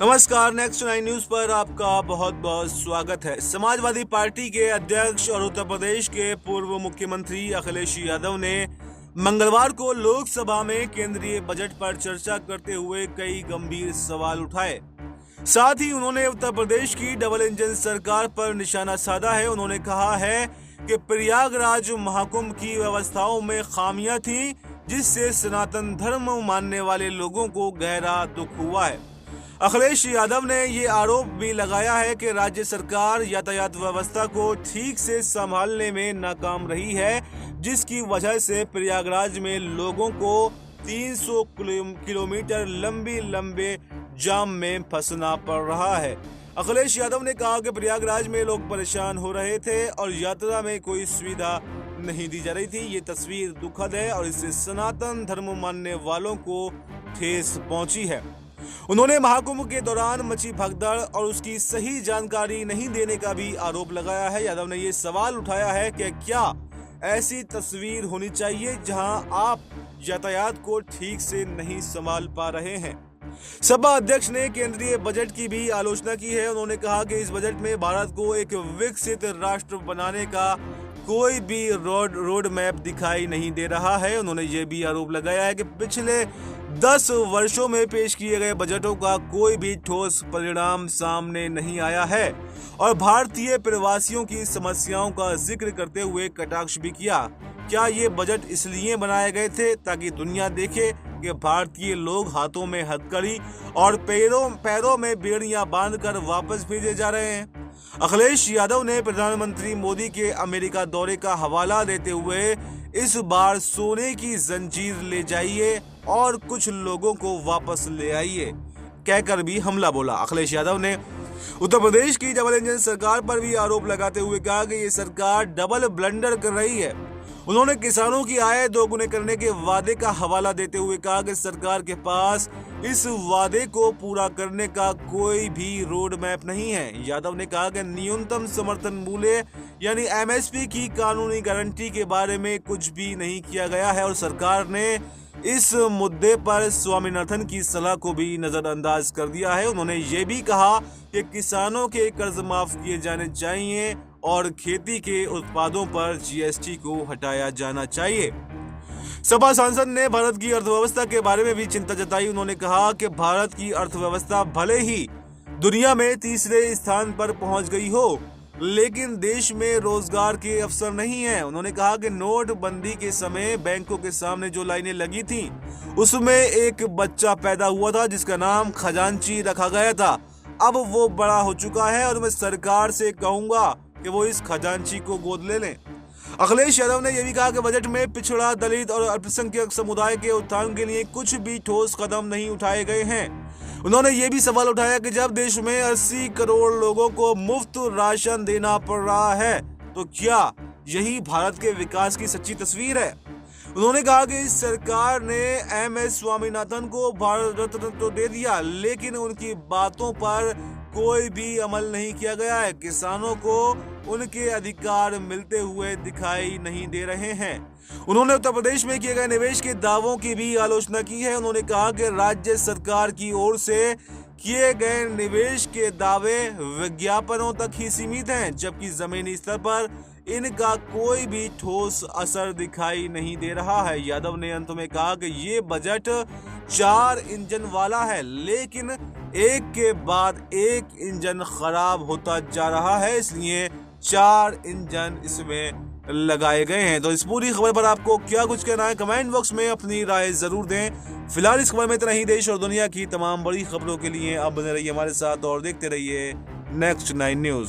नमस्कार, next 9 news पर आपका बहुत बहुत स्वागत है। समाजवादी पार्टी के अध्यक्ष और उत्तर प्रदेश के पूर्व मुख्यमंत्री अखिलेश यादव ने मंगलवार को लोकसभा में केंद्रीय बजट पर चर्चा करते हुए कई गंभीर सवाल उठाए। साथ ही उन्होंने उत्तर प्रदेश की डबल इंजन सरकार पर निशाना साधा है। उन्होंने कहा है कि प्रयागराज महाकुंभ की व्यवस्थाओं में खामियां थीं, जिससे सनातन धर्म मानने वाले लोगों को गहरा दुख हुआ है। अखिलेश यादव ने ये आरोप भी लगाया है कि राज्य सरकार यातायात व्यवस्था को ठीक से संभालने में नाकाम रही है, जिसकी वजह से प्रयागराज में लोगों को 300 किलोमीटर लंबे जाम में फंसना पड़ रहा है। अखिलेश यादव ने कहा कि प्रयागराज में लोग परेशान हो रहे थे और यात्रा में कोई सुविधा नहीं दी जा रही थी। ये तस्वीर दुखद है और इससे सनातन धर्म मानने वालों को ठेस पहुंची है। उन्होंने महाकुंभ के दौरान मची भगदड़ और उसकी सही जानकारी नहीं देने का भी आरोप लगाया है। यादव ने ये सवाल उठाया है कि क्या ऐसी तस्वीर होनी चाहिए जहां आप यातायात को ठीक से नहीं संभाल पा रहे हैं। सपा अध्यक्ष ने केंद्रीय बजट की भी आलोचना की है। उन्होंने कहा कि इस बजट में भारत को एक विकसित राष्ट्र बनाने का कोई भी रोड मैप दिखाई नहीं दे रहा है। उन्होंने ये भी आरोप लगाया है कि पिछले 10 वर्षों में पेश किए गए बजटों का कोई भी ठोस परिणाम सामने नहीं आया है और भारतीय प्रवासियों की समस्याओं का जिक्र करते हुए कटाक्ष भी किया। क्या ये बजट इसलिए बनाए गए थे ताकि दुनिया देखे कि भारतीय लोग हाथों में हथकड़ी और पैरों में बेड़ियां बांधकर वापस भेजे जा रहे हैं। अखिलेश यादव ने प्रधानमंत्री मोदी के अमेरिका दौरे का हवाला देते हुए इस बार सोने की जंजीर ले जाइए और कुछ लोगों को वापस ले आइए कहकर भी हमला बोला। अखिलेश यादव ने उत्तर प्रदेश की डबल इंजन सरकार पर भी आरोप लगाते हुए कहा कि ये सरकार डबल ब्लंडर कर रही है। उन्होंने किसानों की आय दोगुने करने के वादे का हवाला देते हुए कहा कि सरकार के पास इस वादे को पूरा करने का कोई भी रोड मैप नहीं है। यादव ने कहा कि न्यूनतम समर्थन मूल्य यानी एमएसपी की कानूनी गारंटी के बारे में कुछ भी नहीं किया गया है और सरकार ने इस मुद्दे पर स्वामीनाथन की सलाह को भी नजरअंदाज कर दिया है। उन्होंने ये भी कहा कि किसानों के कर्ज माफ किए जाने चाहिए और खेती के उत्पादों पर जीएसटी को हटाया जाना चाहिए। सपा सांसद ने भारत की अर्थव्यवस्था के बारे में भी चिंता जताई। उन्होंने कहा कि भारत की अर्थव्यवस्था भले ही दुनिया में तीसरे स्थान पर पहुंच गई हो, लेकिन देश में रोजगार के अवसर नहीं है। उन्होंने कहा कि नोटबंदी के समय बैंकों के सामने जो लाइनें लगी थी, उसमें एक बच्चा पैदा हुआ था जिसका नाम खजांची रखा गया था। अब वो बड़ा हो चुका है और मैं सरकार से कहूंगा कि वो इस खजांची को गोद ले लें। अखिलेश यादव ने यह भी कहा कि बजट में पिछड़ा, दलित और अल्पसंख्यक समुदाय के उत्थान के लिए कुछ भी ठोस कदम नहीं उठाए गए हैं। उन्होंने ये भी सवाल उठाया कि जब देश में 80 करोड़ लोगों को मुफ्त राशन देना पड़ रहा है, तो क्या यही भारत के विकास की सच्ची तस्वीर है। उन्होंने कहा कि इस सरकार ने एमएस स्वामीनाथन को भारत रत्न तो दे दिया, लेकिन उनकी बातों पर कोई भी अमल नहीं किया गया है। किसानों को उनके अधिकार मिलते हुए दिखाई नहीं दे रहे हैं। उन्होंने उत्तर प्रदेश में किए गए निवेश के दावों की भी आलोचना की है। उन्होंने कहा कि राज्य सरकार की ओर से किए गए निवेश के दावे विज्ञापनों तक ही सीमित हैं, जबकि जमीनी स्तर पर इनका कोई भी ठोस असर दिखाई नहीं दे रहा है। यादव ने अंत में कहा कि ये बजट 4 इंजन वाला है, लेकिन एक के बाद एक इंजन खराब होता जा रहा है, इसलिए 4 इंजन इसमें लगाए गए हैं। तो इस पूरी खबर पर आपको क्या कुछ कहना है, कमेंट बॉक्स में अपनी राय जरूर दें। फिलहाल इस खबर में इतना ही। देश और दुनिया की तमाम बड़ी खबरों के लिए आप बने रहिए हमारे साथ और देखते रहिए नेक्स्ट 9 न्यूज।